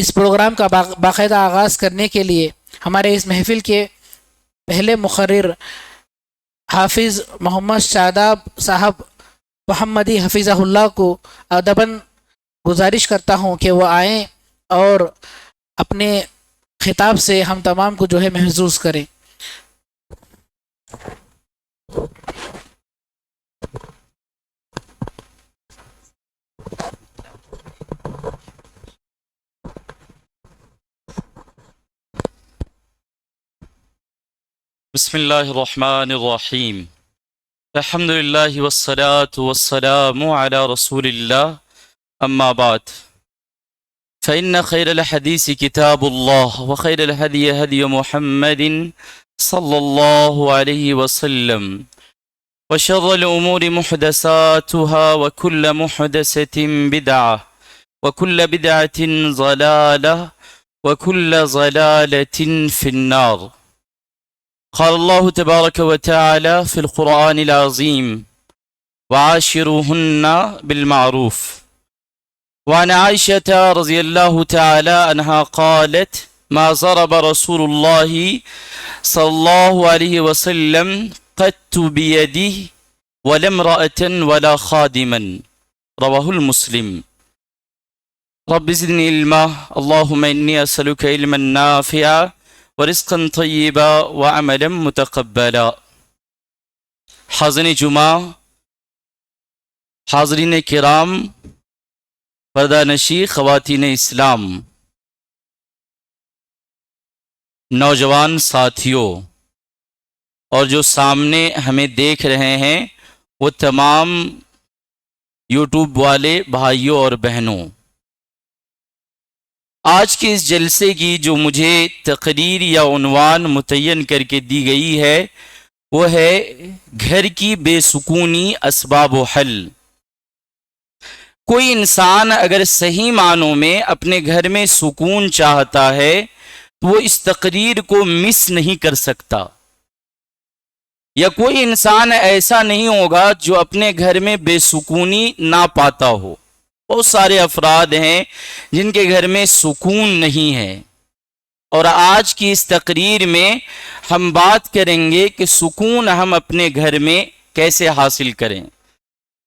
اس programme کا باقاعدہ آغاز کرنے کے لیے ہمارے اس محفل کے پہلے مقرر حافظ محمد شاداب صاحب محمدی حفظہ اللہ کو ادباً گزارش کرتا ہوں کہ وہ آئیں اور اپنے خطاب سے ہم تمام کو جو ہے محظوظ کریں۔ بسم اللہ الرحمن الرحیم الحمد للہ والصلاة والسلام علی رسول اللہ اما بعد فإن خیر الحدیث کتاب اللہ وخیر الہدی ہدی محمد صلی اللہ علیہ وسلم وشر الامور محدثاتها وكل محدثة بدعة وكل بدعة ضلالة وكل ضلالة في النار۔ قال الله تبارك وتعالى في القرآن العظيم وعاشروهن بالمعروف۔ وعن عائشة رضي الله تعالى عنها قالت ما ضرب رسول الله صلى الله عليه وسلم قط بيده ولا امرأة ولا خادما، رواه المسلم۔ رب زدني علما، اللهم إني أسألك علما نافعا ورزقا طیبا وعملا متقبلا۔ حاضرین جمعہ، حاضرین کرام، پردہ نشی خواتین اسلام، نوجوان ساتھیوں اور جو سامنے ہمیں دیکھ رہے ہیں وہ تمام یوٹیوب والے بھائیوں اور بہنوں، آج کے اس جلسے کی جو مجھے تقریر یا عنوان متعین کر کے دی گئی ہے وہ ہے گھر کی بے سکونی اسباب و حل۔ کوئی انسان اگر صحیح معنوں میں اپنے گھر میں سکون چاہتا ہے تو وہ اس تقریر کو مس نہیں کر سکتا، یا کوئی انسان ایسا نہیں ہوگا جو اپنے گھر میں بے سکونی نہ پاتا ہو۔ بہت سارے افراد ہیں جن کے گھر میں سکون نہیں ہے، اور آج کی اس تقریر میں ہم بات کریں گے کہ سکون ہم اپنے گھر میں کیسے حاصل کریں۔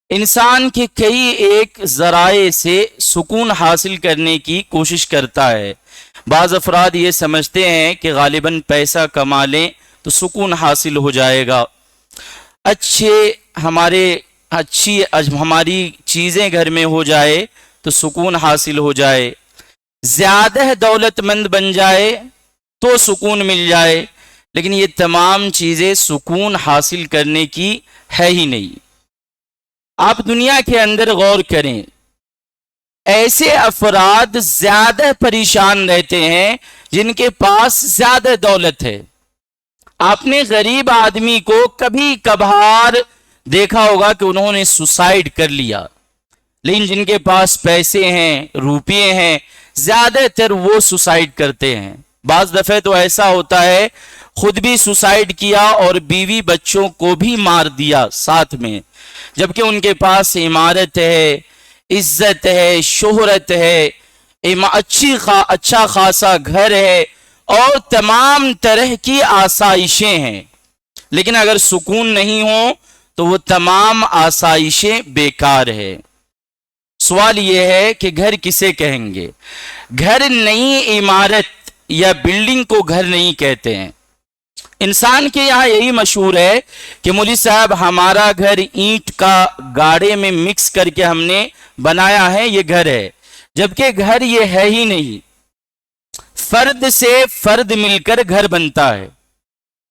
انسان کے کئی ایک ذرائع سے سکون حاصل کرنے کی کوشش کرتا ہے۔ بعض افراد یہ سمجھتے ہیں کہ غالباً پیسہ کما لیں تو سکون حاصل ہو جائے گا، ہماری چیزیں گھر میں ہو جائے تو سکون حاصل ہو جائے، زیادہ دولت مند بن جائے تو سکون مل جائے، لیکن یہ تمام چیزیں سکون حاصل کرنے کی ہے ہی نہیں۔ آپ دنیا کے اندر غور کریں، ایسے افراد زیادہ پریشان رہتے ہیں جن کے پاس زیادہ دولت ہے۔ آپ نے غریب آدمی کو کبھی کبھار دیکھا ہوگا کہ انہوں نے سوسائڈ کر لیا، لیکن جن کے پاس پیسے ہیں، روپے ہیں، زیادہ تر وہ سوسائڈ کرتے ہیں۔ بعض دفعہ تو ایسا ہوتا ہے خود بھی سوسائڈ کیا اور بیوی بچوں کو بھی مار دیا ساتھ میں، جبکہ ان کے پاس عمارت ہے، عزت ہے، شہرت ہے، اچھا خاصا گھر ہے اور تمام طرح کی آسائشیں ہیں، لیکن اگر سکون نہیں ہو تو وہ تمام آسائشیں بیکار ہے۔ سوال یہ ہے کہ گھر کسے کہیں گے؟ گھر نئی عمارت یا بلڈنگ کو گھر نہیں کہتے ہیں۔ انسان کے یہاں یہی مشہور ہے کہ مولوی صاحب ہمارا گھر اینٹ کا گاڑے میں مکس کر کے ہم نے بنایا ہے، یہ گھر ہے، جبکہ گھر یہ ہے ہی نہیں۔ فرد سے فرد مل کر گھر بنتا ہے۔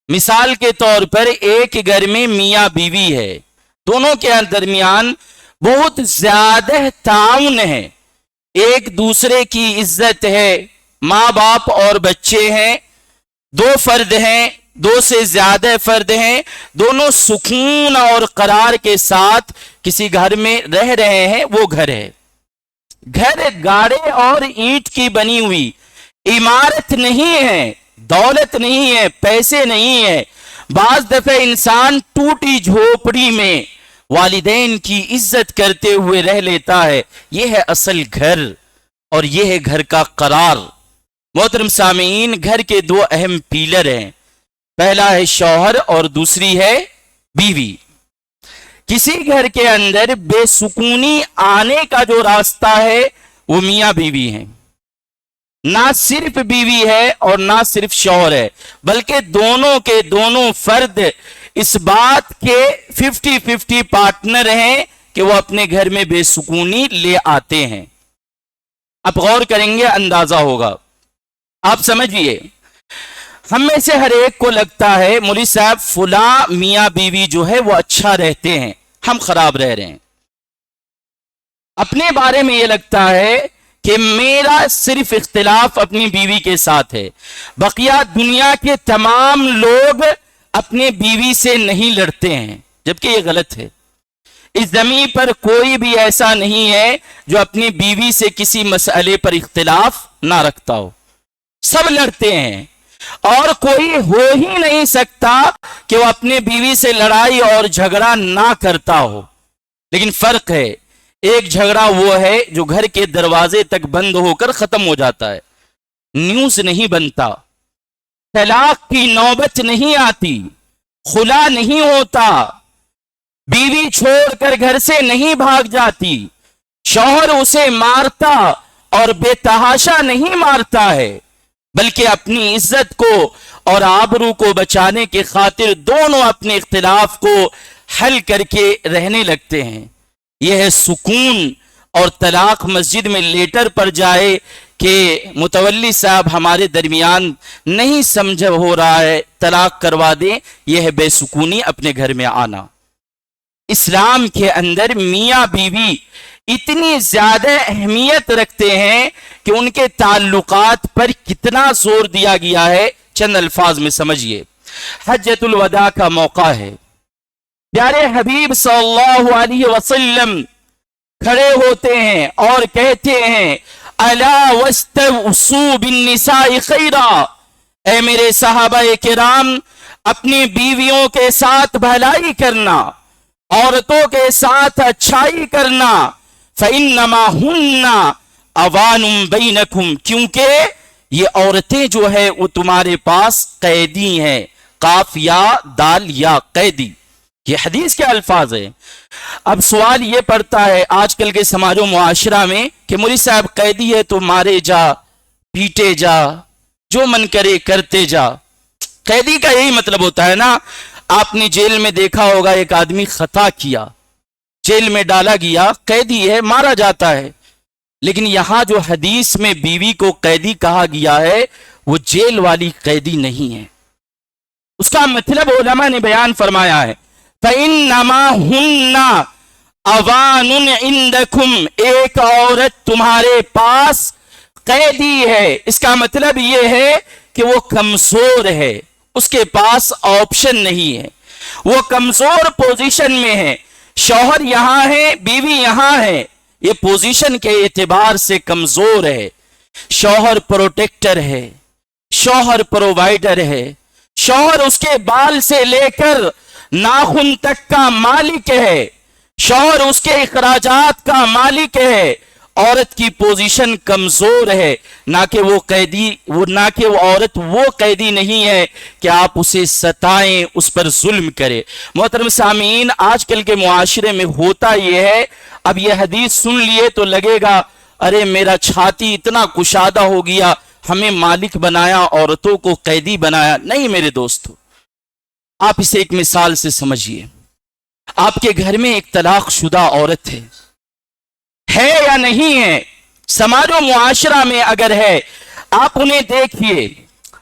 مثال کے طور پر ایک گھر میں میاں بیوی ہے، دونوں کے درمیان بہت زیادہ تعاون ہے، ایک دوسرے کی عزت ہے، ماں باپ اور بچے ہیں، دو فرد ہیں، دو سے زیادہ فرد ہیں، دونوں سکون اور قرار کے ساتھ کسی گھر میں رہ رہے ہیں، وہ گھر ہے۔ گھر گاڑے اور اینٹ کی بنی ہوئی عمارت نہیں ہے، دولت نہیں ہے، پیسے نہیں ہے۔ بعض دفعہ انسان ٹوٹی جھوپڑی میں والدین کی عزت کرتے ہوئے رہ لیتا ہے، یہ ہے اصل گھر۔ اور یہ ہے گھر کا قرار۔ محترم سامعین، گھر کے دو اہم پیلر ہیں، پہلا ہے شوہر اور دوسری ہے بیوی۔ کسی گھر کے اندر بے سکونی آنے کا جو راستہ ہے وہ میاں بیوی ہیں۔ نہ صرف بیوی ہے اور نہ صرف شوہر ہے، بلکہ دونوں کے دونوں فرد اس بات کے 50-50 پارٹنر ہیں کہ وہ اپنے گھر میں بے سکونی لے آتے ہیں۔ آپ غور کریں گے اندازہ ہوگا۔ آپ سمجھئے، ہم میں سے ہر ایک کو لگتا ہے مولوی صاحب فلاں میاں بیوی جو ہے وہ اچھا رہتے ہیں، ہم خراب رہ رہے ہیں۔ اپنے بارے میں یہ لگتا ہے کہ میرا صرف اختلاف اپنی بیوی کے ساتھ ہے، بقیہ دنیا کے تمام لوگ اپنے بیوی سے نہیں لڑتے ہیں، جبکہ یہ غلط ہے۔ اس زمین پر کوئی بھی ایسا نہیں ہے جو اپنی بیوی سے کسی مسئلے پر اختلاف نہ رکھتا ہو، سب لڑتے ہیں، اور کوئی ہو ہی نہیں سکتا کہ وہ اپنے بیوی سے لڑائی اور جھگڑا نہ کرتا ہو۔ لیکن فرق ہے، ایک جھگڑا وہ ہے جو گھر کے دروازے تک بند ہو کر ختم ہو جاتا ہے، نیوز نہیں بنتا، طلاق کی نوبت نہیں آتی، خلا نہیں ہوتا، بیوی چھوڑ کر گھر سے نہیں بھاگ جاتی، شوہر اسے مارتا اور بے تحاشا نہیں مارتا ہے، بلکہ اپنی عزت کو اور آبرو کو بچانے کے خاطر دونوں اپنے اختلاف کو حل کر کے رہنے لگتے ہیں۔ یہ ہے سکون۔ اور طلاق مسجد میں لیٹر پر جائے کہ متولی صاحب ہمارے درمیان نہیں سمجھ ہو رہا ہے، طلاق کروا دیں، یہ ہے بے سکونی اپنے گھر میں آنا۔ اسلام کے اندر میاں بیوی اتنی زیادہ اہمیت رکھتے ہیں کہ ان کے تعلقات پر کتنا زور دیا گیا ہے، چند الفاظ میں سمجھیے۔ حجۃ الوداع کا موقع ہے، پیارے حبیب صلی اللہ علیہ وسلم کھڑے ہوتے ہیں اور کہتے ہیں الا واستوصوا بالنساء خیرا، اے میرے صحابہ کرام، اپنی بیویوں کے ساتھ بھلائی کرنا، عورتوں کے ساتھ اچھائی کرنا، فإنما ہن اوان بینکم، کیونکہ یہ عورتیں جو ہے وہ تمہارے پاس قیدی ہیں، قاف یا دال یا قیدی، یہ حدیث کے الفاظ ہیں۔ اب سوال یہ پڑتا ہے آج کل کے سماج و معاشرہ میں کہ مولوی صاحب قیدی ہے تو مارے جا، پیٹے جا، جو من کرے کرتے جا۔ قیدی کا یہی مطلب ہوتا ہے نا۔ آپ نے جیل میں دیکھا ہوگا ایک آدمی خطا کیا، جیل میں ڈالا گیا، قیدی ہے، مارا جاتا ہے۔ لیکن یہاں جو حدیث میں بیوی کو قیدی کہا گیا ہے وہ جیل والی قیدی نہیں ہے۔ اس کا مطلب علماء نے بیان فرمایا ہے فَإِنَّمَا هُنَّ أَوَانٌ عِنْدَكُمْ، ایک عورت تمہارے پاس قیدی ہے، اس کا مطلب یہ ہے کہ وہ کمزور ہے، اس کے پاس آپشن نہیں ہے، وہ کمزور پوزیشن میں ہے۔ شوہر یہاں ہے، بیوی یہاں ہے، یہ پوزیشن کے اعتبار سے کمزور ہے۔ شوہر پروٹیکٹر ہے، شوہر پرووائیڈر ہے، شوہر اس کے بال سے لے کر ناخن تک کا مالک ہے، شوہر اس کے اخراجات کا مالک ہے۔ عورت کی پوزیشن کمزور ہے، نہ کہ وہ قیدی، نہ کہ وہ عورت وہ قیدی نہیں ہے کہ آپ اسے ستائیں، اس پر ظلم کرے۔ محترم سامعین، آج کل کے معاشرے میں ہوتا یہ ہے، اب یہ حدیث سن لیے تو لگے گا ارے میرا چھاتی اتنا کشادہ ہو گیا، ہمیں مالک بنایا، عورتوں کو قیدی بنایا۔ نہیں میرے دوستو، آپ اسے ایک مثال سے سمجھیے۔ آپ کے گھر میں ایک طلاق شدہ عورت ہے یا نہیں ہے؟ سماج و معاشرہ میں اگر ہے، آپ انہیں دیکھیے۔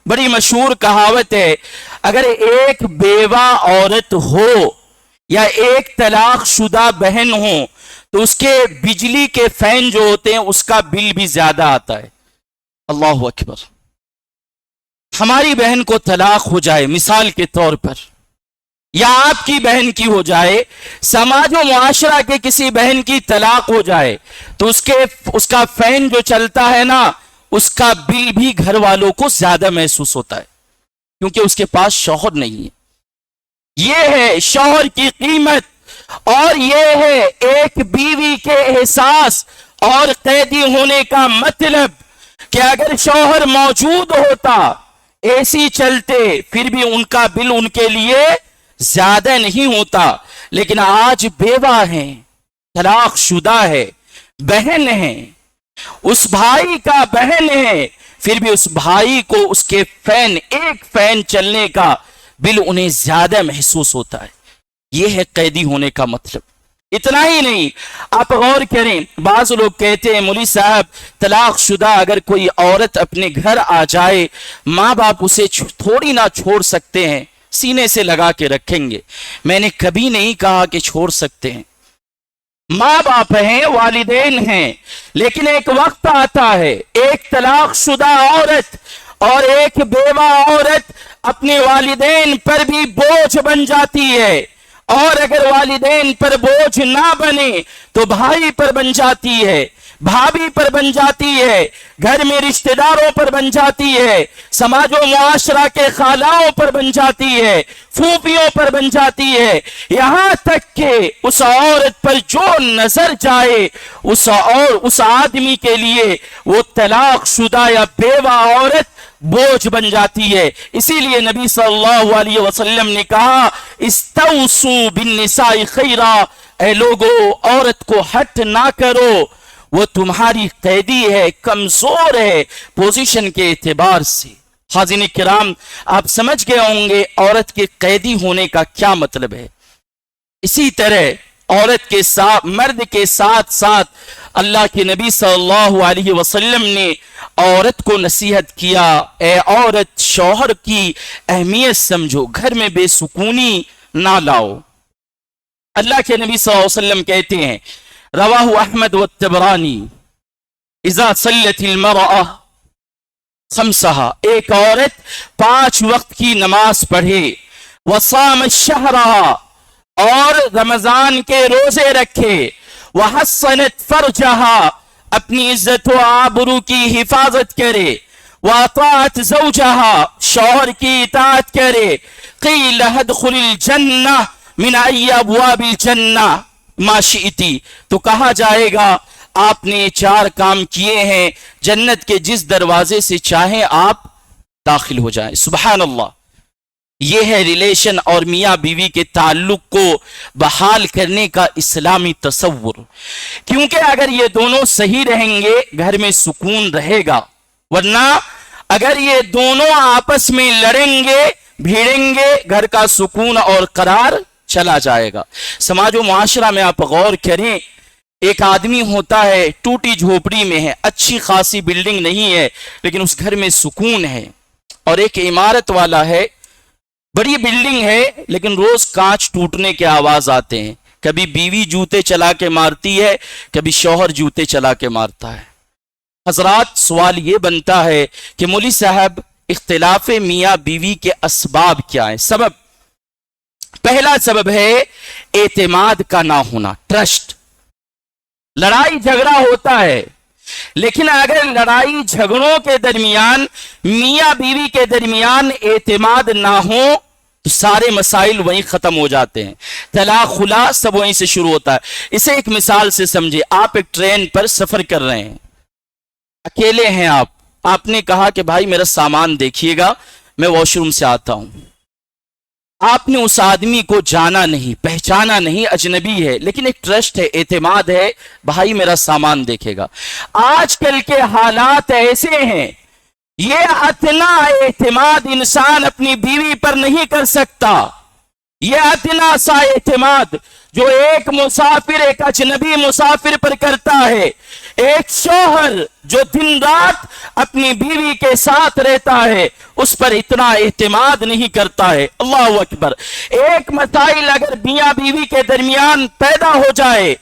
بڑی مشہور کہاوت ہے، اگر ایک بیوہ عورت ہو یا ایک طلاق شدہ بہن ہو تو اس کے بجلی کے فین جو ہوتے ہیں اس کا بل بھی زیادہ آتا ہے۔ اللہ اکبر۔ ہماری بہن کو طلاق ہو جائے مثال کے طور پر، یا آپ کی بہن کی ہو جائے، سماج و معاشرہ کے کسی بہن کی طلاق ہو جائے تو اس کا فین جو چلتا ہے نا، اس کا بل بھی گھر والوں کو زیادہ محسوس ہوتا ہے، کیونکہ اس کے پاس شوہر نہیں ہے۔ یہ ہے شوہر کی قیمت، اور یہ ہے ایک بیوی کے احساس اور قیدی ہونے کا مطلب کہ اگر شوہر موجود ہوتا، اے سی چلتے، پھر بھی ان کا بل ان کے لیے زیادہ نہیں ہوتا، لیکن آج بیوہ ہیں، طلاق شدہ ہے، بہن ہے، اس بھائی کا بہن ہے، پھر بھی اس بھائی کو اس کے فین، ایک فین چلنے کا بل انہیں زیادہ محسوس ہوتا ہے۔ یہ ہے قیدی ہونے کا مطلب۔ اتنا ہی نہیں، آپ غور کریں، بعض لوگ کہتے ہیں مولوی صاحب طلاق شدہ اگر کوئی عورت اپنے گھر آ جائے، ماں باپ اسے تھوڑی نہ چھوڑ سکتے ہیں، سینے سے لگا کے رکھیں گے۔ میں نے کبھی نہیں کہا کہ چھوڑ سکتے ہیں، ماں باپ ہیں، والدین ہیں، لیکن ایک وقت آتا ہے ایک طلاق شدہ عورت اور ایک بیوہ عورت اپنے والدین پر بھی بوجھ بن جاتی ہے، اور اگر والدین پر بوجھ نہ بنے تو بھائی پر بن جاتی ہے، بھابھی پر بن جاتی ہے، گھر میں رشتہ داروں پر بن جاتی ہے، سماج و معاشرہ کے خالاؤں پر بن جاتی ہے، پھوپھیوں پر بن جاتی ہے، یہاں تک کہ اس عورت پر جو نظر جائے اس آدمی کے لیے وہ طلاق شدہ یا بیوہ عورت بوجھ بن جاتی ہے۔ اسی لیے نبی صلی اللہ علیہ وسلم نے کہا استوصوا بالنساء خیرا، اے لوگو عورت کو ہٹ نہ کرو، وہ تمہاری قیدی ہے، کمزور ہے پوزیشن کے اعتبار سے۔ حاضرین کرام، آپ سمجھ گئے ہوں گے عورت کے قیدی ہونے کا کیا مطلب ہے۔ اسی طرح عورت کے ساتھ، مرد کے ساتھ ساتھ اللہ کے نبی صلی اللہ علیہ وسلم نے عورت کو نصیحت کیا، اے عورت شوہر کی اہمیت سمجھو، گھر میں بے سکونی نہ لاؤ۔ اللہ کے نبی صلی اللہ علیہ وسلم کہتے ہیں، رواہ احمد والتبرانی، اذا صلت المرأة خمسہا، ایک عورت 5 وقت کی نماز پڑھے، وصامت شہرہا، اور رمضان کے روزے رکھے، وحصنت فرجہا، اپنی عزت و آبرو کی حفاظت کرے، واطاعت زوجہا، شوہر کی اطاعت کرے، قیل ادخل الجنہ من ای ابواب الجنہ ما شئتی، تو کہا جائے گا آپ نے 4 کام کیے ہیں، جنت کے جس دروازے سے چاہیں آپ داخل ہو جائیں۔ سبحان اللہ، یہ ہے ریلیشن اور میاں بیوی کے تعلق کو بحال کرنے کا اسلامی تصور، کیونکہ اگر یہ دونوں صحیح رہیں گے گھر میں سکون رہے گا، ورنہ اگر یہ دونوں آپس میں لڑیں گے، بھیڑیں گے، گھر کا سکون اور قرار چلا جائے گا۔ سماج و معاشرہ میں آپ غور کریں، ایک آدمی ہوتا ہے ٹوٹی جھوپڑی میں ہے، اچھی خاصی بلڈنگ نہیں ہے لیکن اس گھر میں سکون ہے، اور ایک عمارت والا ہے، بڑی بلڈنگ ہے لیکن روز کانچ ٹوٹنے کے آواز آتے ہیں، کبھی بیوی جوتے چلا کے مارتی ہے، کبھی شوہر جوتے چلا کے مارتا ہے۔ حضرات، سوال یہ بنتا ہے کہ مولوی صاحب اختلاف میاں بیوی کے اسباب کیا ہیں؟ سبب، پہلا سبب ہے اعتماد کا نہ ہونا، ٹرسٹ۔ لڑائی جھگڑا ہوتا ہے، لیکن اگر لڑائی جھگڑوں کے درمیان، میاں بیوی کے درمیان اعتماد نہ ہو تو سارے مسائل وہیں ختم ہو جاتے ہیں، طلاق خلا سب وہیں سے شروع ہوتا ہے۔ اسے ایک مثال سے سمجھے، آپ ایک ٹرین پر سفر کر رہے ہیں، اکیلے ہیں آپ نے کہا کہ بھائی میرا سامان دیکھیے گا، میں واش روم سے آتا ہوں۔ آپ نے اس آدمی کو جانا نہیں، پہچانا نہیں، اجنبی ہے، لیکن ایک ٹرسٹ ہے، اعتماد ہے، بھائی میرا سامان دیکھے گا۔ آج کل کے حالات ایسے ہیں، یہ اتنا اعتماد انسان اپنی بیوی پر نہیں کر سکتا، یہ اتنا سا اعتماد جو ایک مسافر، ایک اجنبی مسافر پر کرتا ہے، ایک شوہر جو دن رات اپنی بیوی کے ساتھ رہتا ہے اس پر اتنا اعتماد نہیں کرتا ہے۔ اللہ اکبر۔ ایک مسائل اگر میاں بیوی کے درمیان پیدا ہو جائے،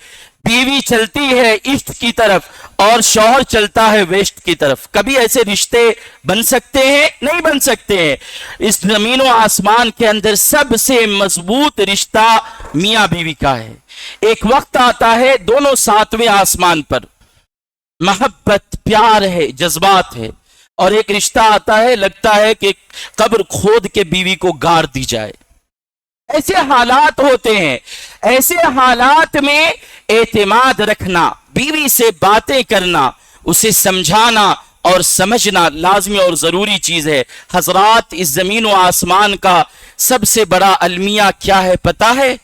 بیوی چلتی ہے ایسٹ کی طرف اور شوہر چلتا ہے ویسٹ کی طرف، کبھی ایسے رشتے بن سکتے ہیں؟ نہیں بن سکتے ہیں۔ اس زمین و آسمان کے اندر سب سے مضبوط رشتہ میاں بیوی کا ہے۔ ایک وقت آتا ہے دونوں 7ویں آسمان پر، محبت، پیار ہے، جذبات ہے، اور ایک رشتہ آتا ہے لگتا ہے کہ قبر کھود کے بیوی کو گاڑ دی جائے۔ ایسے حالات ہوتے ہیں. ایسے حالات میں اعتماد رکھنا، بیوی سے باتیں کرنا، اسے سمجھانا اور سمجھنا لازمی اور ضروری چیز ہے. حضرات، اس زمین و آسمان کا سب سے بڑا المیہ کیا ہے پتہ ہے؟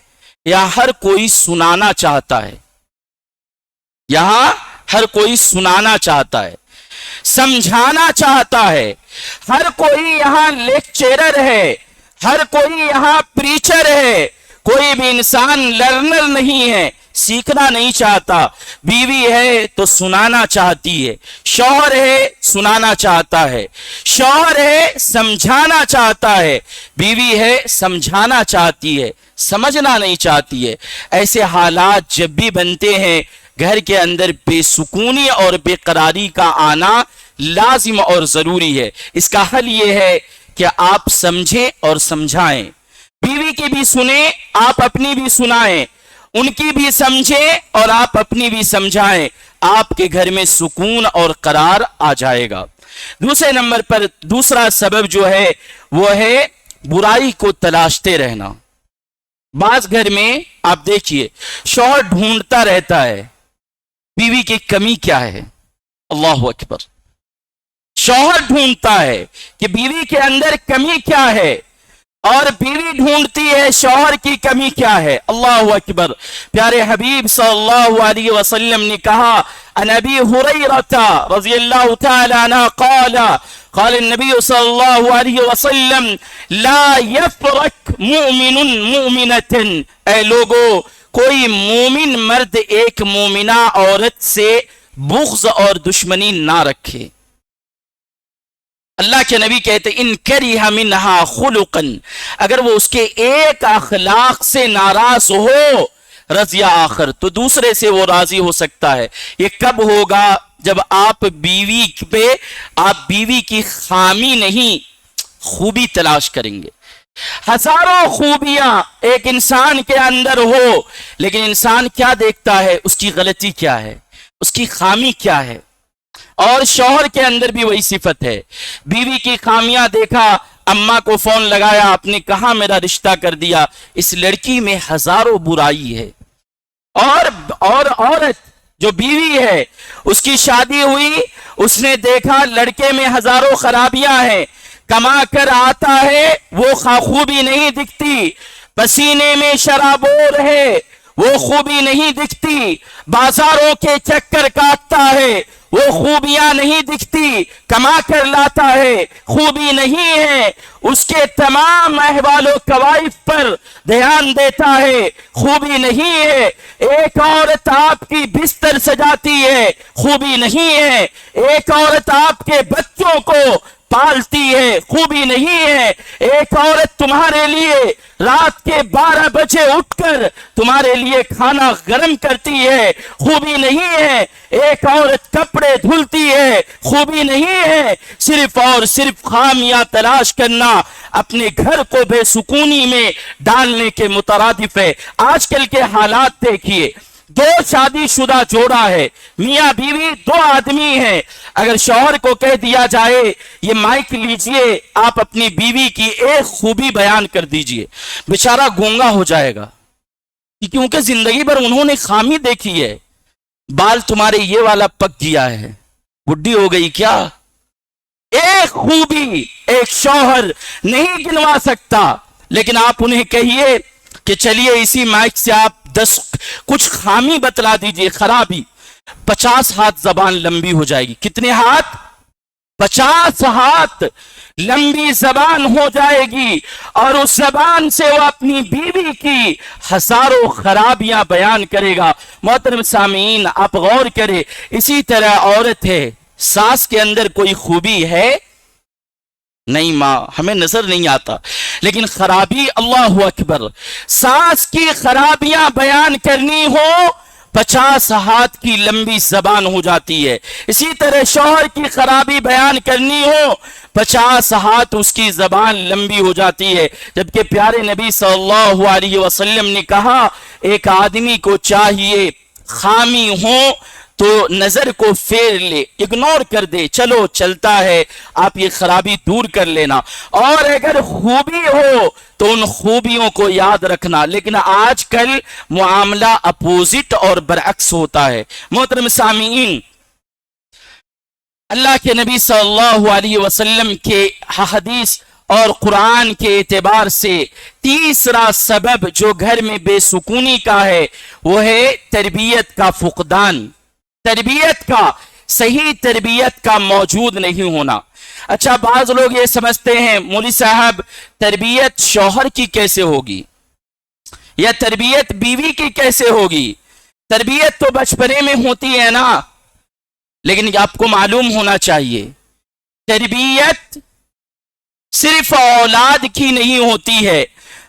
یہاں ہر کوئی سنانا چاہتا ہے، یہاں ہر کوئی سنانا چاہتا ہے، سمجھانا چاہتا ہے. ہر کوئی یہاں لیکچرر ہے، ہر کوئی یہاں پریچر ہے. کوئی بھی انسان لرنر نہیں ہے، سیکھنا نہیں چاہتا. بیوی ہے تو سنانا چاہتی ہے، شوہر ہے سنانا چاہتا ہے، شوہر ہے سمجھانا چاہتا ہے، بیوی ہے سمجھانا چاہتی ہے، سمجھنا نہیں چاہتی ہے. ایسے حالات جب بھی بنتے ہیں، گھر کے اندر بے سکونی اور بے قراری کا آنا لازم اور ضروری ہے. اس کا حل یہ ہے کہ آپ سمجھیں اور سمجھائیں. بیوی کی بھی سنیں، آپ اپنی بھی سنائیں، ان کی بھی سمجھیں اور آپ اپنی بھی سمجھائیں. آپ کے گھر میں سکون اور قرار آ جائے گا. دوسرے نمبر پر دوسرا سبب جو ہے وہ ہے برائی کو تلاشتے رہنا. بعض گھر میں آپ دیکھیے شوہر ڈھونڈتا رہتا ہے بیوی کی کمی کیا ہے. اللہ اکبر. شوہر ڈھونڈتا ہے کہ بیوی کے اندر کمی کیا ہے، اور بیوی ڈھونڈتی ہے شوہر کی کمی کیا ہے. اللہ اکبر. پیارے حبیب صلی اللہ علیہ وسلم نے کہا، عن ابی ہریرہ رضی اللہ تعالی عنہ قال قال النبی صلی اللہ علیہ وسلم لا یفرق مومن مومنۃ. اے لوگو، کوئی مومن مرد ایک مومنہ عورت سے بغض اور دشمنی نہ رکھے. اللہ کے نبی کہتے ان کرہ منہا خلقا، اگر وہ اس کے ایک اخلاق سے ناراض ہو، رضی آخر، تو دوسرے سے وہ راضی ہو سکتا ہے. یہ کب ہوگا؟ جب آپ بیوی کی خامی نہیں خوبی تلاش کریں گے. ہزاروں خوبیاں ایک انسان کے اندر ہو، لیکن انسان کیا دیکھتا ہے؟ اس کی غلطی کیا ہے، اس کی خامی کیا ہے. اور شوہر کے اندر بھی وہی صفت ہے. بیوی کی خامیاں دیکھا، اماں کو فون لگایا، آپ نے کہاں میرا رشتہ کر دیا. اس لڑکی میں ہزاروں برائی ہے. اور عورت جو بیوی ہے، اس کی شادی ہوئی، اس نے دیکھا لڑکے میں ہزاروں خرابیاں ہیں. کما کر آتا ہے وہ خوبی نہیں دکھتی، پسینے میں شرابور ہے وہ خوبی نہیں دکھتی، بازاروں کے چکر کاٹتا ہے وہ خوبیاں نہیں دکھتی، کما کر لاتا ہے خوبی نہیں ہے، اس کے تمام احوال و کوائف پر دھیان دیتا ہے خوبی نہیں ہے. ایک عورت آپ کی بستر سجاتی ہے خوبی نہیں ہے، ایک عورت آپ کے بچوں کو پالتی ہے خوبی نہیں ہے، ایک عورت تمہارے لیے رات کے 12 بجے اٹھ کر تمہارے لیے کھانا گرم کرتی ہے خوبی نہیں ہے، ایک عورت کپڑے دھلتی ہے خوبی نہیں ہے. صرف اور صرف خامیاں تلاش کرنا اپنے گھر کو بے سکونی میں ڈالنے کے مترادف ہے. آج کل کے حالات دیکھیے، دو شادی شدہ جوڑا ہے، میاں بیوی، دو آدمی ہیں. اگر شوہر کو کہہ دیا جائے یہ مائک لیجئے، آپ اپنی بیوی کی ایک خوبی بیان کر دیجئے، بیچارہ گونگا ہو جائے گا، کیونکہ زندگی بھر انہوں نے خامی دیکھی ہے. بال تمہارے یہ والا پک گیا ہے، بڈھی ہو گئی کیا؟ ایک خوبی ایک شوہر نہیں گنوا سکتا. لیکن آپ انہیں کہیے کہ چلیے اسی مائک سے آپ 10 کچھ خامی بتلا دیجئے، خرابی، 50 ہاتھ زبان لمبی ہو جائے گی. کتنے ہاتھ؟ 50 ہاتھ لمبی زبان ہو جائے گی، اور اس زبان سے وہ اپنی بیوی کی ہزاروں خرابیاں بیان کرے گا. محترم سامعین، آپ غور کریں، اسی طرح عورت ہے، ساس کے اندر کوئی خوبی ہے؟ نہیں ماں، ہمیں نظر نہیں آتا، لیکن خرابی، اللہ اکبر، ساس کی خرابیاں بیان کرنی ہو 50 ہاتھ کی لمبی زبان ہو جاتی ہے. اسی طرح شوہر کی خرابی بیان کرنی ہو 50 ہاتھ اس کی زبان لمبی ہو جاتی ہے. جبکہ پیارے نبی صلی اللہ علیہ وسلم نے کہا ایک آدمی کو چاہیے خامی ہو تو تو نظر کو پھیر لے، اگنور کر دے، چلو چلتا ہے، آپ یہ خرابی دور کر لینا، اور اگر خوبی ہو تو ان خوبیوں کو یاد رکھنا۔ لیکن آج کل معاملہ اپوزٹ اور برعکس ہوتا ہے۔ محترم سامعین، اللہ کے نبی صلی اللہ علیہ وسلم کے حدیث اور قرآن کے اعتبار سے تیسرا سبب جو گھر میں بے سکونی کا ہے وہ ہے تربیت کا فقدان، تربیت کا، صحیح تربیت کا موجود نہیں ہونا۔ اچھا، بعض لوگ یہ سمجھتے ہیں مولوی صاحب تربیت شوہر کی کیسے ہوگی، یا تربیت بیوی کی کیسے ہوگی؟ تربیت تو بچپنے میں ہوتی ہے نا، لیکن آپ کو معلوم ہونا چاہیے تربیت صرف اولاد کی نہیں ہوتی ہے،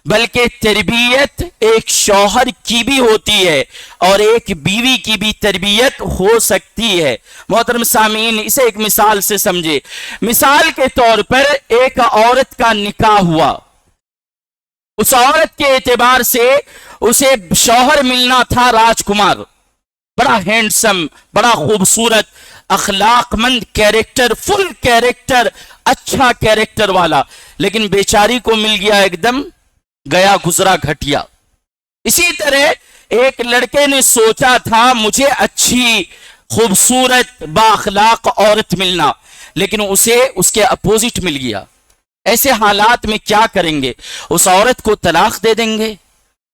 بلکہ تربیت ایک شوہر کی بھی ہوتی ہے اور ایک بیوی کی بھی تربیت ہو سکتی ہے۔ محترم سامعین، اسے ایک مثال سے سمجھے۔ مثال کے طور پر ایک عورت کا نکاح ہوا، اس عورت کے اعتبار سے اسے شوہر ملنا تھا راجکمار، بڑا ہینڈسم، بڑا خوبصورت، اخلاق مند کیریکٹر، فل کیریکٹر، اچھا کیریکٹر والا، لیکن بیچاری کو مل گیا ایک دم گیا گزرا گھٹیا۔ اسی طرح ایک لڑکے نے سوچا تھا مجھے اچھی خوبصورت با اخلاق عورت ملنا، لیکن اسے اس کے اپوزٹ مل گیا۔ ایسے حالات میں کیا کریں گے؟ اس عورت کو طلاق دے دیں گے؟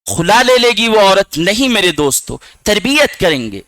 خلا لے لے گی وہ عورت؟ نہیں میرے دوستو، تربیت کریں گے۔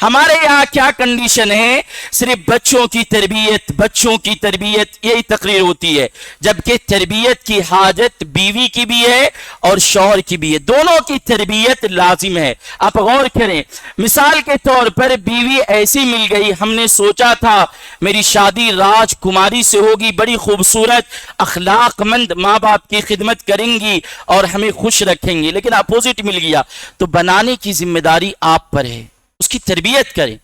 ہمارے یہاں کیا کنڈیشن ہے؟ صرف بچوں کی تربیت، بچوں کی تربیت، یہی تقریر ہوتی ہے، جبکہ تربیت کی حاجت بیوی کی بھی ہے اور شوہر کی بھی ہے، دونوں کی تربیت لازم ہے۔ آپ غور کریں، مثال کے طور پر بیوی ایسی مل گئی، ہم نے سوچا تھا میری شادی راج کماری سے ہوگی، بڑی خوبصورت، اخلاق مند، ماں باپ کی خدمت کریں گی اور ہمیں خوش رکھیں گی، لیکن اپوزٹ مل گیا۔ تو بنانے کی ذمہ داری آپ پر ہے، اس کی تربیت کریں،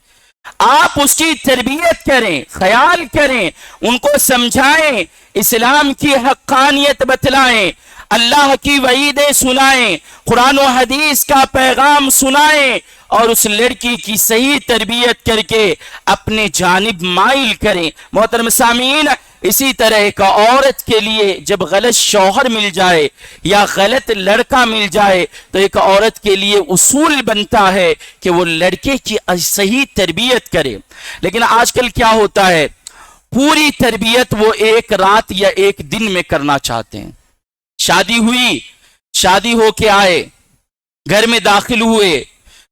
آپ اس کی تربیت کریں، خیال کریں، ان کو سمجھائیں، اسلام کی حقانیت بتلائیں، اللہ کی وعیدیں سنائیں، قرآن و حدیث کا پیغام سنائیں، اور اس لڑکی کی صحیح تربیت کر کے اپنے جانب مائل کریں۔ محترم سامعین، اسی طرح ایک عورت کے لیے جب غلط شوہر مل جائے یا غلط لڑکا مل جائے تو ایک عورت کے لیے اصول بنتا ہے کہ وہ لڑکے کی صحیح تربیت کرے۔ لیکن آج کل کیا ہوتا ہے، پوری تربیت وہ ایک رات یا ایک دن میں کرنا چاہتے ہیں۔ شادی ہوئی، شادی ہو کے آئے، گھر میں داخل ہوئے،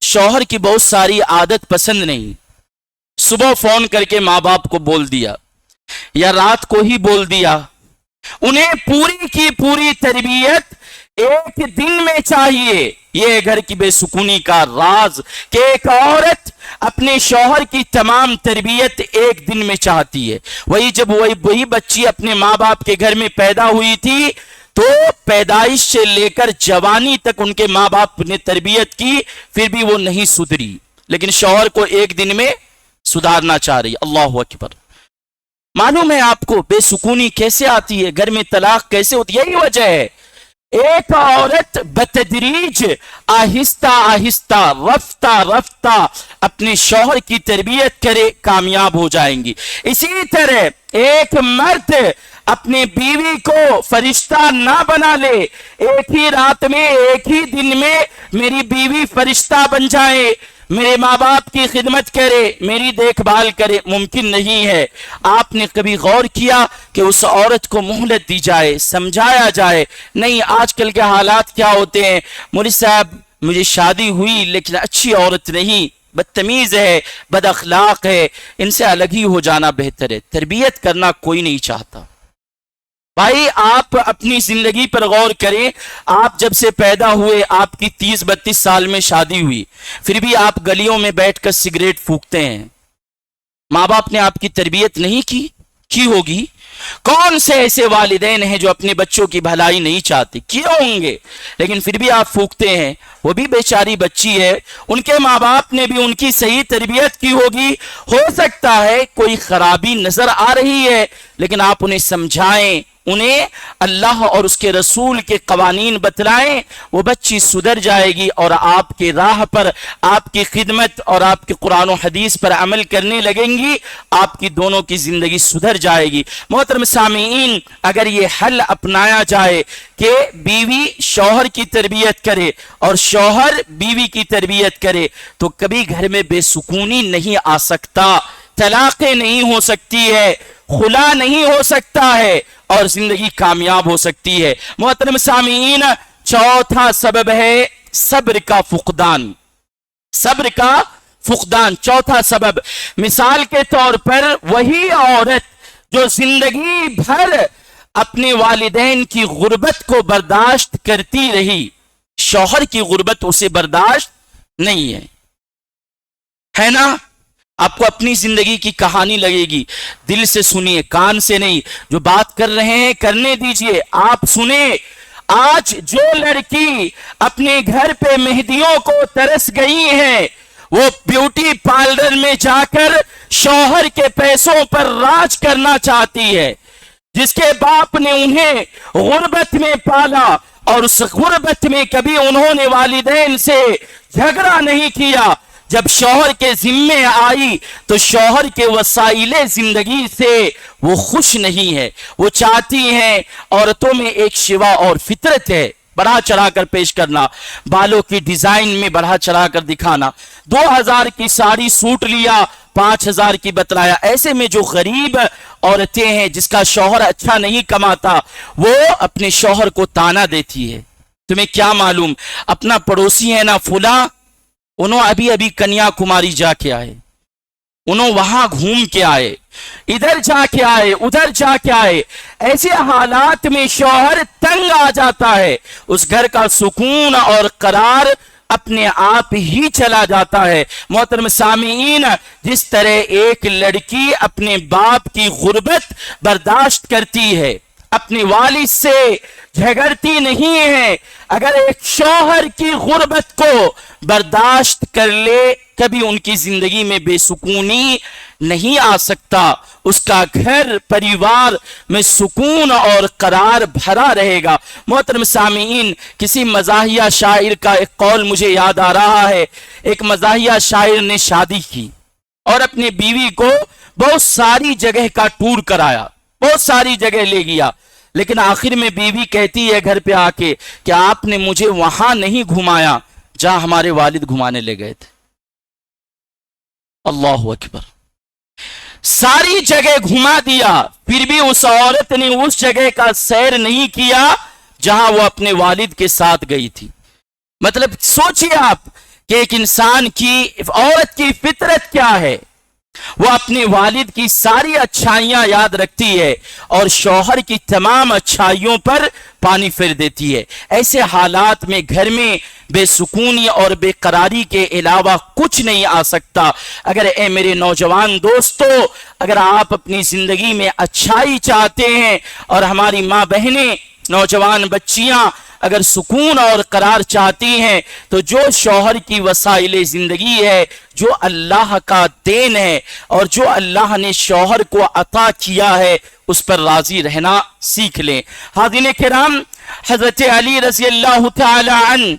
شوہر کی بہت ساری عادت پسند نہیں، صبح فون کر کے ماں باپ کو بول دیا یا رات کو ہی بول دیا۔ انہیں پوری کی پوری تربیت ایک دن میں چاہیے۔ یہ گھر کی بے سکونی کا راز کہ ایک عورت اپنے شوہر کی تمام تربیت ایک دن میں چاہتی ہے۔ وہی بچی اپنے ماں باپ کے گھر میں پیدا ہوئی تھی تو پیدائش سے لے کر جوانی تک ان کے ماں باپ نے تربیت کی، پھر بھی وہ نہیں سدھری، لیکن شوہر کو ایک دن میں سدھارنا چاہ رہی۔ اللہ اکبر! معلوم ہے آپ کو بے سکونی کیسے آتی ہے، گھر میں طلاق کیسے ہوتی ہے؟ یہی وجہ ہے ایک عورت بتدریج، آہستہ آہستہ، رفتہ رفتہ اپنے شوہر کی تربیت کرے، کامیاب ہو جائیں گی۔ اسی طرح ایک مرد اپنے بیوی کو فرشتہ نہ بنا لے، ایک ہی رات میں، ایک ہی دن میں میری بیوی فرشتہ بن جائے، میرے ماں باپ کی خدمت کرے، میری دیکھ بھال کرے، ممکن نہیں ہے۔ آپ نے کبھی غور کیا کہ اس عورت کو مہلت دی جائے، سمجھایا جائے؟ نہیں، آج کل کے حالات کیا ہوتے ہیں، مولوی صاحب مجھے شادی ہوئی لیکن اچھی عورت نہیں، بدتمیز ہے، بد اخلاق ہے، ان سے الگ ہی ہو جانا بہتر ہے۔ تربیت کرنا کوئی نہیں چاہتا۔ بھائی آپ اپنی زندگی پر غور کریں، آپ جب سے پیدا ہوئے آپ کی 30-32 سال میں شادی ہوئی، پھر بھی آپ گلیوں میں بیٹھ کر سگریٹ پھونکتے ہیں۔ ماں باپ نے آپ کی تربیت نہیں کی ہوگی؟ کون سے ایسے والدین ہیں جو اپنے بچوں کی بھلائی نہیں چاہتے؟ کیے ہوں گے، لیکن پھر بھی آپ پھونکتے ہیں۔ وہ بھی بیچاری بچی ہے، ان کے ماں باپ نے بھی ان کی صحیح تربیت کی ہوگی۔ ہو سکتا ہے کوئی خرابی نظر آ رہی ہے، لیکن آپ انہیں سمجھائیں، انہیں اللہ اور اس کے رسول کے قوانین بتلائیں، وہ بچی سدھر جائے گی اور آپ کے راہ پر، آپ کی خدمت اور آپ کے قرآن و حدیث پر عمل کرنے لگیں گی، آپ کی دونوں کی زندگی سدھر جائے گی۔ محترم سامعین، اگر یہ حل اپنایا جائے کہ بیوی شوہر کی تربیت کرے اور شوہر بیوی کی تربیت کرے تو کبھی گھر میں بے سکونی نہیں آ سکتا، طلاقیں نہیں ہو سکتی ہے، خلا نہیں ہو سکتا ہے اور زندگی کامیاب ہو سکتی ہے۔ محترم سامعین، چوتھا سبب ہے صبر کا فقدان۔ صبر کا فقدان چوتھا سبب۔ مثال کے طور پر وہی عورت جو زندگی بھر اپنے والدین کی غربت کو برداشت کرتی رہی، شوہر کی غربت اسے برداشت نہیں ہے نا؟ آپ کو اپنی زندگی کی کہانی لگے گی، دل سے سنیے، کان سے نہیں۔ جو بات کر رہے ہیں کرنے دیجئے، آپ سنیں۔ آج جو لڑکی اپنے گھر پہ مہندیوں کو ترس گئی ہیں، وہ بیوٹی پارلر میں جا کر شوہر کے پیسوں پر راج کرنا چاہتی ہے۔ جس کے باپ نے انہیں غربت میں پالا اور اس غربت میں کبھی انہوں نے والدین سے جھگڑا نہیں کیا، جب شوہر کے ذمے آئی تو شوہر کے وسائل زندگی سے وہ خوش نہیں ہے۔ وہ چاہتی ہیں، عورتوں میں ایک شیوا اور فطرت ہے، بڑھا چڑھا کر پیش کرنا، بالوں کی ڈیزائن میں بڑھا چڑھا کر دکھانا۔ 2000 کی ساڑی سوٹ لیا، 5000 کی بتلایا۔ ایسے میں جو غریب عورتیں ہیں جس کا شوہر اچھا نہیں کماتا، وہ اپنے شوہر کو تانا دیتی ہے۔ تمہیں کیا معلوم، اپنا پڑوسی ہے نا فلاں، انہوں ابھی کنیا کماری جا کے آئے، انہوں وہاں گھوم کے آئے، ادھر جا کے آئے، ادھر جا کے آئے۔ ایسے حالات میں شوہر تنگ آ جاتا ہے، اس گھر کا سکون اور قرار اپنے آپ ہی چلا جاتا ہے۔ محترم سامعین، جس طرح ایک لڑکی اپنے باپ کی غربت برداشت کرتی ہے، اپنے والد سے جھگڑتی نہیں ہے، اگر ایک شوہر کی غربت کو برداشت کر لے، کبھی ان کی زندگی میں بے سکونی نہیں آ سکتا، اس کا گھر پریوار میں سکون اور قرار بھرا رہے گا۔ محترم سامعین، کسی مزاحیہ شاعر کا ایک قول مجھے یاد آ رہا ہے۔ ایک مزاحیہ شاعر نے شادی کی اور اپنی بیوی کو بہت ساری جگہ کا ٹور کرایا، بہت ساری جگہ لے گیا، لیکن آخر میں بیوی کہتی ہے گھر پہ آ کے کہ آپ نے مجھے وہاں نہیں گھمایا جہاں ہمارے والد گھمانے لے گئے تھے۔ اللہ اکبر، ساری جگہ گھما دیا، پھر بھی اس عورت نے اس جگہ کا سیر نہیں کیا جہاں وہ اپنے والد کے ساتھ گئی تھی۔ مطلب سوچئے آپ کہ ایک انسان کی، عورت کی فطرت کیا ہے، وہ اپنے والد کی ساری اچھائیاں یاد رکھتی ہے اور شوہر کی تمام اچھائیوں پر پانی پھیر دیتی ہے۔ ایسے حالات میں گھر میں بے سکونی اور بے قراری کے علاوہ کچھ نہیں آ سکتا۔ اگر اے میرے نوجوان دوستو، اگر آپ اپنی زندگی میں اچھائی چاہتے ہیں اور ہماری ماں بہنیں، نوجوان بچیاں اگر سکون اور قرار چاہتی ہیں تو جو شوہر کی وسائل زندگی ہے، جو اللہ کا دین ہے اور جو اللہ نے شوہر کو عطا کیا ہے، اس پر راضی رہنا سیکھ لیں۔ حاضرین کرام، حضرت علی رضی اللہ تعالی عنہ،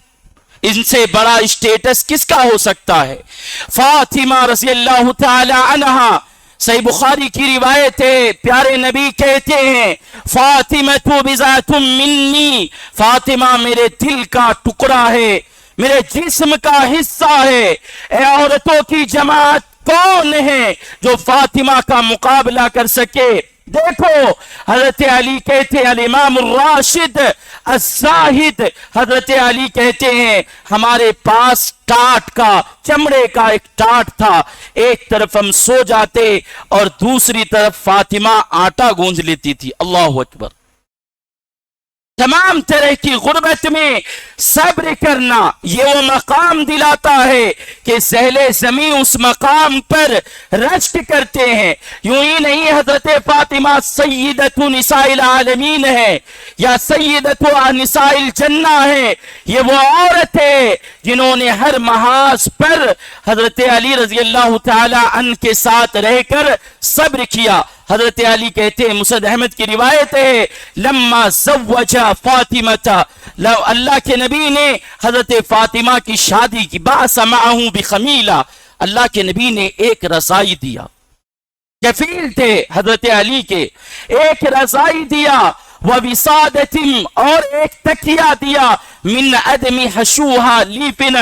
ان سے بڑا اسٹیٹس کس کا ہو سکتا ہے؟ فاطمہ رضی اللہ تعالی عنہا، صحیح بخاری کی روایت ہے، پیارے نبی کہتے ہیں فاطمہ بذات منی، فاطمہ میرے دل کا ٹکڑا ہے، میرے جسم کا حصہ ہے۔ اے عورتوں کی جماعت، کون ہے جو فاطمہ کا مقابلہ کر سکے؟ دیکھو، حضرت علی کہتے ہیں، الامام الراشد الزاہد، حضرت علی کہتے ہیں ہمارے پاس ٹاٹ کا، چمڑے کا ایک ٹاٹ تھا، ایک طرف ہم سو جاتے اور دوسری طرف فاطمہ آٹا گوندھ لیتی تھی۔ اللہ اکبر۔ تمام طرح کی غربت میں صبر کرنا، یہ وہ مقام دلاتا ہے کہ ذیل زمین اس مقام پر رشک کرتے ہیں۔ یوں ہی نہیں حضرت فاطمہ سیدۃ نساء العالمین ہے یا سیدۃ نساء الجنہ ہے، یہ وہ عورت ہے جنہوں نے ہر محاذ پر حضرت علی رضی اللہ تعالی عنہ کے ساتھ رہ کر صبر کیا۔ حضرت علی کہتے ہیں، مسند احمد کی روایت ہے، لما زوجا فاطمہ، اللہ کے نبی نے حضرت فاطمہ کی شادی کی، بعث معہ بخمیلہ، اللہ کے نبی نے ایک رضائی دیا، کفیل تھے حضرت علی کے، ایک رضائی دیا، وَوِسَادَةٍ اور ایک تکیہ دیا، من عدم حشوہا لیفن،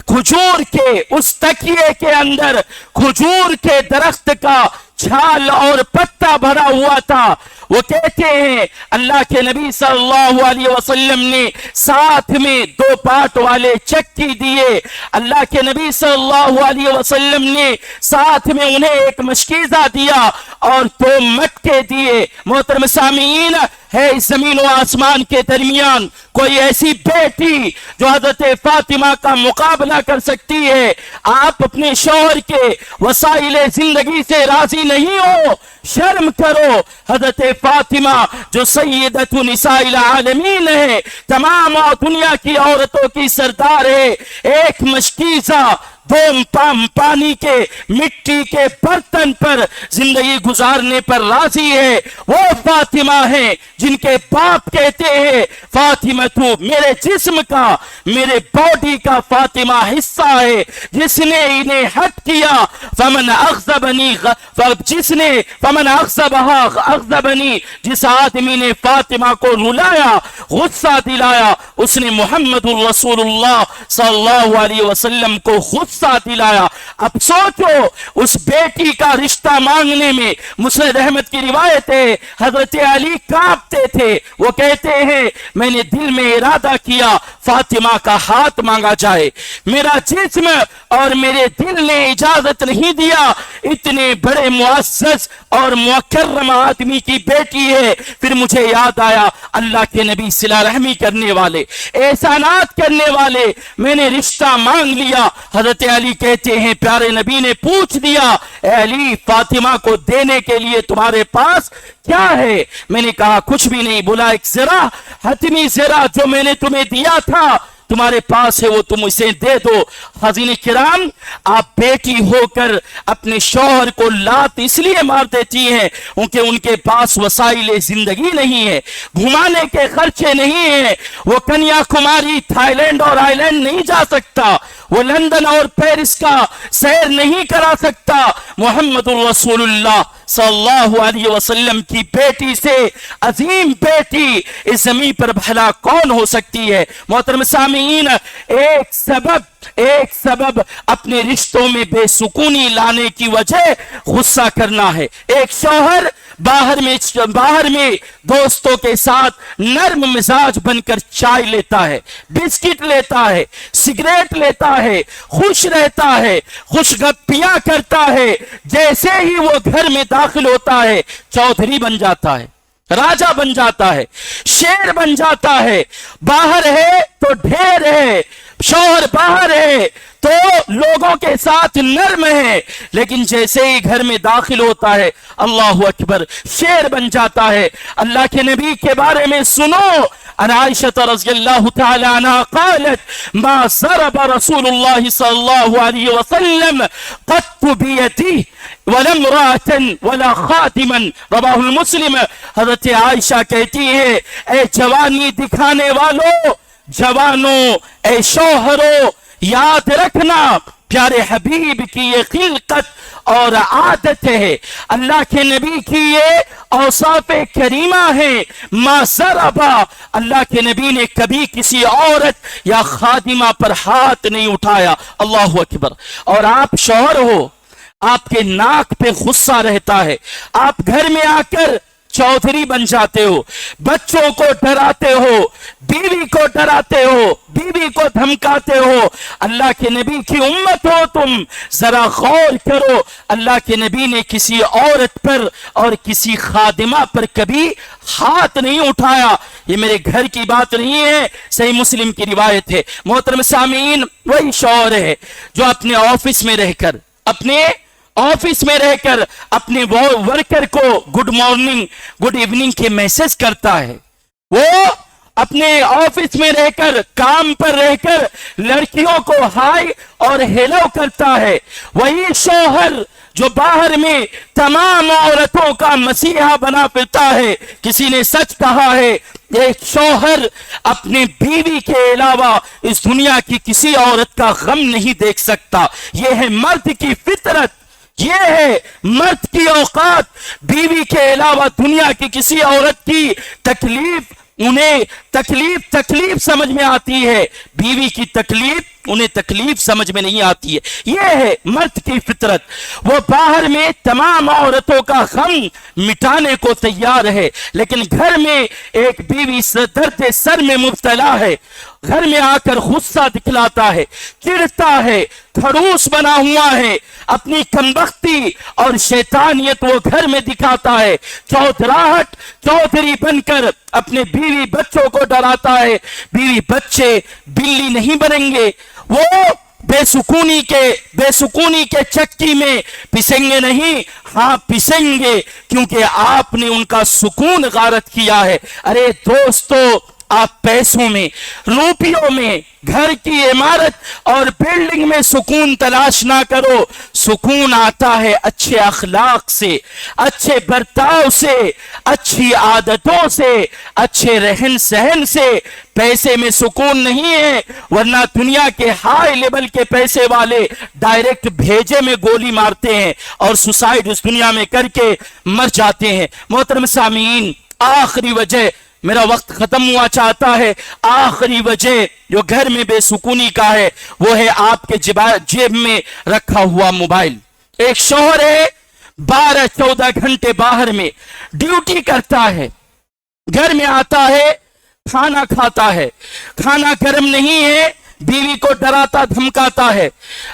کھجور کے اس تکیے کے اندر کھجور کے درخت کا چھال اور پتا بھرا ہوا تھا۔ وہ کہتے ہیں اللہ کے نبی صلی اللہ علیہ وسلم نے ساتھ میں 2 پارٹ والے چکی دیے، اللہ کے نبی صلی اللہ علیہ وسلم نے ساتھ میں انہیں ایک مشکیزہ دیا اور 2 مٹکے دیے۔ محترم سامعین، ہے اس زمین و آسمان کے درمیان کوئی ایسی بیٹی جو حضرت فاطمہ کا مقابلہ کر سکتی ہے؟ آپ اپنے شوہر کے وسائل زندگی سے راضی نہیں ہو، شرم کرو۔ حضرت فاطمہ جو سیدۃ نساء العالمین ہے، تمام دنیا کی عورتوں کی سردار ہے، ایک مشکیزہ 2 پانی کے مٹی کے برتن پر زندگی گزارنے پر راضی ہے۔ وہ فاطمہ ہیں جن کے باپ کہتے ہیں فاطمہ تو میرے جسم کا، میرے باڈی کا فاطمہ حصہ ہے، جس نے انہیں ہٹ کیا فمن اغضبنی، فمن اغضبہا اغضبنی، جس آدمی نے فاطمہ کو رلایا، غصہ دلایا، اس نے محمد الرسول اللہ صلی اللہ علیہ وسلم کو غصہ دلایا۔ اب سوچو اس بیٹی کا رشتہ مانگنے میں، مسند احمد کی روایت ہے حضرت علی کانپتے تھے، وہ کہتے ہیں میں نے دل میں ارادہ کیا فاطمہ کا ہاتھ مانگا جائے، میرا جسم اور میرے دل نے اجازت نہیں دیا، اتنے بڑے معزز اور مکرم آدمی کی بیٹی ہے۔ پھر مجھے یاد آیا اللہ کے نبی صلہ رحمی کرنے والے، احسانات کرنے والے، میں نے رشتہ مانگ لیا۔ حضرت علی کہتے ہیں پیارے نبی نے پوچھ دیا اے علی فاطمہ کو دینے کے لیے تمہارے پاس کیا ہے؟ میں نے کہا کچھ بھی نہیں۔ بولا ایک زرہ، حتمی زرہ جو میں نے تمہیں دیا تھا تمہارے پاس ہے، وہ تم اسے دے دو۔ حاضرین کرام، آپ بیٹی ہو کر اپنے شوہر کو لات اس لیے مار دیتی ہیں کیونکہ ان کے پاس وسائل زندگی نہیں ہے، گھمانے کے خرچے نہیں ہیں، وہ کنیا کماری تھائی لینڈ اور آئی لینڈ نہیں جا سکتا، وہ لندن اور پیرس کا سیر نہیں کرا سکتا۔ محمد الرسول اللہ صلی اللہ علیہ وسلم کی بیٹی سے عظیم بیٹی اس زمین پر بھلا کون ہو سکتی ہے؟ محترم سامعین، ایک سبب اپنے رشتوں میں بے سکونی لانے کی وجہ غصہ کرنا ہے۔ ایک شوہر باہر میں دوستوں کے ساتھ نرم مزاج بن کر چائے لیتا ہے، بسکٹ لیتا ہے، سگریٹ لیتا ہے، خوش رہتا ہے، خوش گپیاں کرتا ہے، جیسے ہی وہ گھر میں داخل ہوتا ہے چودھری بن جاتا ہے، راجہ بن جاتا ہے، شیر بن جاتا ہے۔ باہر ہے تو ڈھیر ہے، شوہر باہر ہے تو لوگوں کے ساتھ نرم ہے، لیکن جیسے ہی گھر میں داخل ہوتا ہے اللہ اکبر شیر بن جاتا ہے۔ اللہ کے نبی کے بارے میں سنو، عن عائشہ رضی اللہ تعالی عنہ قالت ما ضرب رسول اللہ صلی اللہ علیہ وسلم قط بیتی ولا امرأة ولا خاتما، رواہ المسلم۔ حضرت عائشہ کہتی ہے اے جوانی دکھانے والوں، جوانوں، اے شوہروں، یاد رکھنا پیارے حبیب کی یہ خلقت اور عادت ہے، اللہ کے نبی کی یہ اوصاف کریمہ ہے۔ ما ضربا، اللہ کے نبی نے کبھی کسی عورت یا خادمہ پر ہاتھ نہیں اٹھایا۔ اللہ اکبر۔ اور آپ شوہر ہو، آپ کے ناک پہ غصہ رہتا ہے، آپ گھر میں آ کر چودھری بن جاتے ہو، بچوں کو ڈراتے ہو، بیوی کو ڈراتے ہو، بیوی کو دھمکاتے ہو۔ اللہ کے نبی کی امت ہو تم، ذرا غور کرو، اللہ کے نبی نے کسی عورت پر اور کسی خادمہ پر کبھی ہاتھ نہیں اٹھایا۔ یہ میرے گھر کی بات نہیں ہے، صحیح مسلم کی روایت ہے۔ محترم سامعین، وہی شوہر ہے جو اپنے آفس میں رہ کر اپنے ورکر کو گڈ مارننگ گڈ ایوننگ کے میسج کرتا ہے، وہ اپنے آفس میں رہ کر، کام پر رہ کر لڑکیوں کو ہائی اور ہیلو کرتا ہے۔ وہی شوہر جو باہر میں تمام عورتوں کا مسیحا بنا پھرتا ہے. کسی نے سچ کہا ہے ایک شوہر اپنے بیوی کے علاوہ اس دنیا کی کسی عورت کا غم نہیں دیکھ سکتا. یہ ہے مرد کی فطرت, یہ ہے مرد کی اوقات. بیوی کے علاوہ دنیا کی کسی عورت کی تکلیف انہیں تکلیف سمجھ میں آتی ہے, بیوی کی تکلیف انہیں تکلیف سمجھ میں نہیں آتی ہے. یہ ہے مرد کی فطرت. وہ باہر میں تمام عورتوں کا غم مٹانے کو تیار ہے, لیکن گھر میں ایک بیوی درد سر میں مبتلا ہے, گھر میں آ کر غصہ دکھلاتا ہے, چڑھتا ہے, کھڑوس بنا ہوا ہے, اپنی کمبختی اور شیطانیت وہ گھر میں دکھاتا ہے, چودھری بن کر اپنے بیوی بچوں کو ڈراتا ہے. بیوی بچے بلی نہیں بنیں گے, وہ بے سکونی کے چکی میں پسیں گے نہیں, ہاں پسیں گے کیونکہ آپ نے ان کا سکون غارت کیا ہے. ارے دوستو, آپ پیسوں میں, روپیوں میں, گھر کی عمارت اور بلڈنگ میں سکون تلاش نہ کرو. سکون آتا ہے اچھے اخلاق سے, اچھے برتاؤ سے, اچھی عادتوں سے, اچھے رہن سہن سے. پیسے میں سکون نہیں ہے, ورنہ دنیا کے ہائی لیول کے پیسے والے ڈائریکٹ بھیجے میں گولی مارتے ہیں اور سوسائڈ اس دنیا میں کر کے مر جاتے ہیں. محترم سامعین, آخری وجہ, میرا وقت ختم ہوا چاہتا ہے, آخری وجہ جو گھر میں بے سکونی کا ہے وہ ہے آپ کے جیب میں رکھا ہوا موبائل. ایک شوہر ہے 12-14 گھنٹے باہر میں ڈیوٹی کرتا ہے, گھر میں آتا ہے, کھانا کھاتا ہے, کھانا گرم نہیں ہے, بیوی کو ڈراتا دھمکاتا ہے,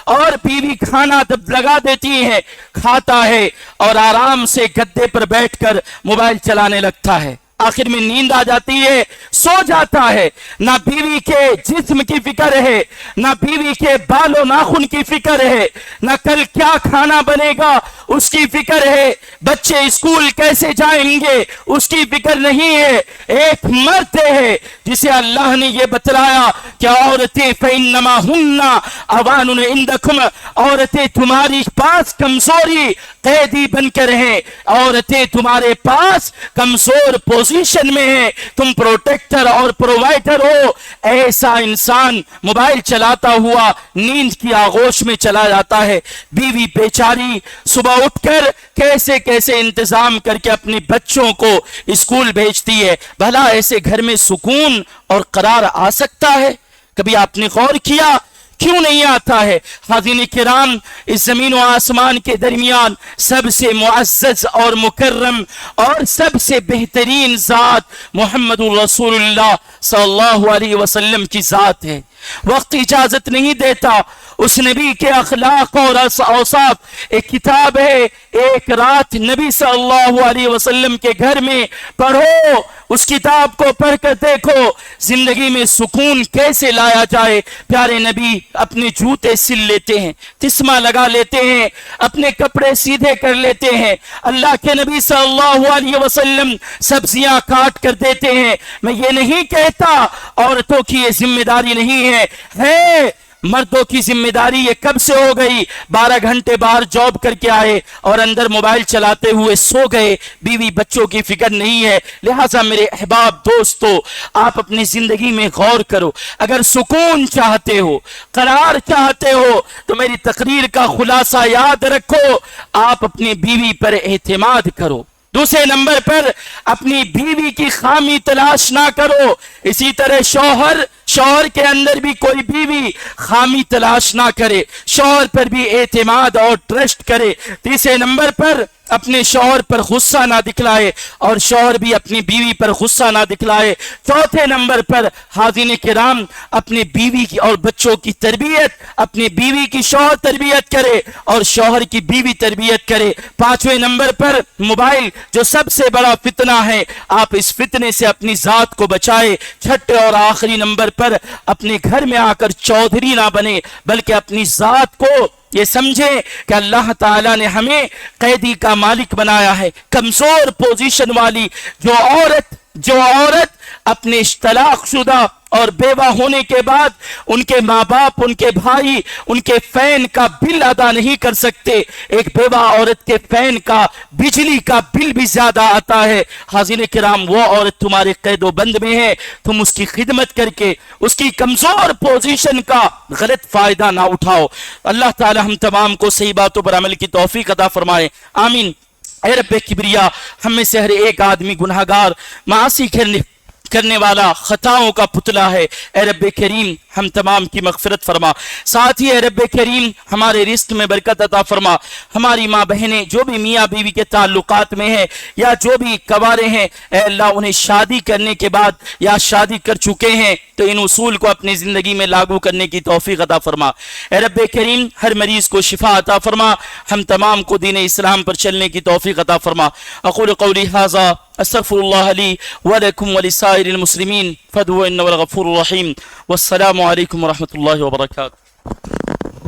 اور بیوی کھانا لگا دیتی ہے, کھاتا ہے اور آرام سے گدے پر بیٹھ کر موبائل چلانے لگتا ہے. آخر میں نیند آ جاتی ہے, سو جاتا ہے. نہ بیوی کے جسم کی فکر ہے, نہ بیوی کے بال و ناخن کی فکر ہے, نہ کل کیا کھانا بنے گا اس کی فکر ہے, بچے اسکول کیسے جائیں گے اس کی فکر نہیں ہے. ایک مرد ہے جسے اللہ نے یہ بتلایا کہ عورتیں فإنما ہن اوان عندکم, عورتیں تمہاری پاس کمزوری قیدی بن کر ہیں, عورتیں تمہارے پاس کمزور پوزیشن میں ہیں, تم پروٹیکٹر اور پرووائڈر ہو. ایسا انسان موبائل چلاتا ہوا نیند کی آغوش میں چلا جاتا ہے. بیوی بیچاری صبح اٹھ کر کیسے کیسے انتظام کر کے اپنے بچوں کو اسکول بھیجتی ہے. بھلا ایسے گھر میں سکون اور قرار آ سکتا ہے؟ کبھی آپ نے غور کیا کیوں نہیں آتا ہے؟ حاضرین کرام, اس زمین و آسمان کے درمیان سب سے معزز اور مکرم اور سب سے بہترین ذات محمد رسول اللہ صلی اللہ علیہ وسلم کی ذات ہے. وقت اجازت نہیں دیتا. اس نبی کے اخلاق اور اوصاف, ایک کتاب ہے, ایک رات نبی صلی اللہ علیہ وسلم کے گھر میں پڑھو, اس کتاب کو پڑھ کر دیکھو زندگی میں سکون کیسے لایا جائے. پیارے نبی اپنے جوتے سل لیتے ہیں, تسمہ لگا لیتے ہیں, اپنے کپڑے سیدھے کر لیتے ہیں. اللہ کے نبی صلی اللہ علیہ وسلم سبزیاں کاٹ کر دیتے ہیں. میں یہ نہیں کہتا عورتوں کی یہ ذمہ داری نہیں ہے, مردوں کی ذمہ داری یہ کب سے ہو گئی؟ 12 گھنٹے باہر جاب کر کے آئے اور اندر موبائل چلاتے ہوئے سو گئے, بیوی بچوں کی فکر نہیں ہے. لہٰذا میرے احباب دوستو, آپ اپنی زندگی میں غور کرو. اگر سکون چاہتے ہو, قرار چاہتے ہو, تو میری تقریر کا خلاصہ یاد رکھو, آپ اپنی بیوی پر اعتماد کرو. دوسرے نمبر پر اپنی بیوی کی خامی تلاش نہ کرو. اسی طرح شوہر کے اندر بھی کوئی بیوی خامی تلاش نہ کرے, شوہر پر بھی اعتماد اور ٹرسٹ کرے. تیسرے نمبر پر اپنے شوہر پر غصہ نہ دکھلائے اور شوہر بھی اپنی بیوی پر غصہ نہ دکھلائے. چوتھے نمبر پر حاضرین کرام اپنی بیوی کی اور بچوں کی تربیت, اپنی بیوی کی شوہر تربیت کرے اور شوہر کی بیوی تربیت کرے. پانچویں نمبر پر موبائل جو سب سے بڑا فتنہ ہے, آپ اس فتنے سے اپنی ذات کو بچائے. چھٹے اور آخری نمبر پر اپنے گھر میں آ کر چودھری نہ بنے, بلکہ اپنی ذات کو یہ سمجھیں کہ اللہ تعالیٰ نے ہمیں قیدی کا مالک بنایا ہے. کمزور پوزیشن والی جو عورت جو عورت اپنے طلاق شدہ اور بیوہ ہونے کے بعد ان کے ماں باپ، ان کے بھائی، ان کے فین کا بل ادا نہیں کر سکتے، ایک بیوہ عورت کے فین کا، بجلی کا بل بھی زیادہ آتا ہے، حاضرین کرام وہ عورت تمہارے قید و بند میں ہے، تم اس کی خدمت کر کے اس کی کمزور پوزیشن کا غلط فائدہ نہ اٹھاؤ۔ اللہ تعالی ہم تمام کو صحیح باتوں پر عمل کی توفیق عطا فرمائے، آمین۔ اے رب کبریا، ہم میں سے ہر ایک آدمی گناہگار، معاصی کرنے والا، خطاؤں کا پتلا ہے، اے رب کریم ہم تمام کی مغفرت فرما، ساتھ ہی اے رب کریم ہمارے رزق میں برکت عطا فرما، ہماری ماں بہنیں جو بھی میاں بیوی کے تعلقات میں ہیں یا جو بھی کنوارے ہیں، اے اللہ انہیں شادی کرنے کے بعد یا شادی کر چکے ہیں تو ان اصول کو اپنی زندگی میں لاگو کرنے کی توفیق عطا فرما، اے رب کریم ہر مریض کو شفا عطا فرما، ہم تمام کو دین اسلام پر چلنے کی توفیق عطا فرما۔ اقول قولی ھذا استغفر اللہ لی ولکم ولسائر المسلمین فادعوه انه الغفور الرحیم، والسلام علیکم ورحمۃ اللہ وبرکاتہ۔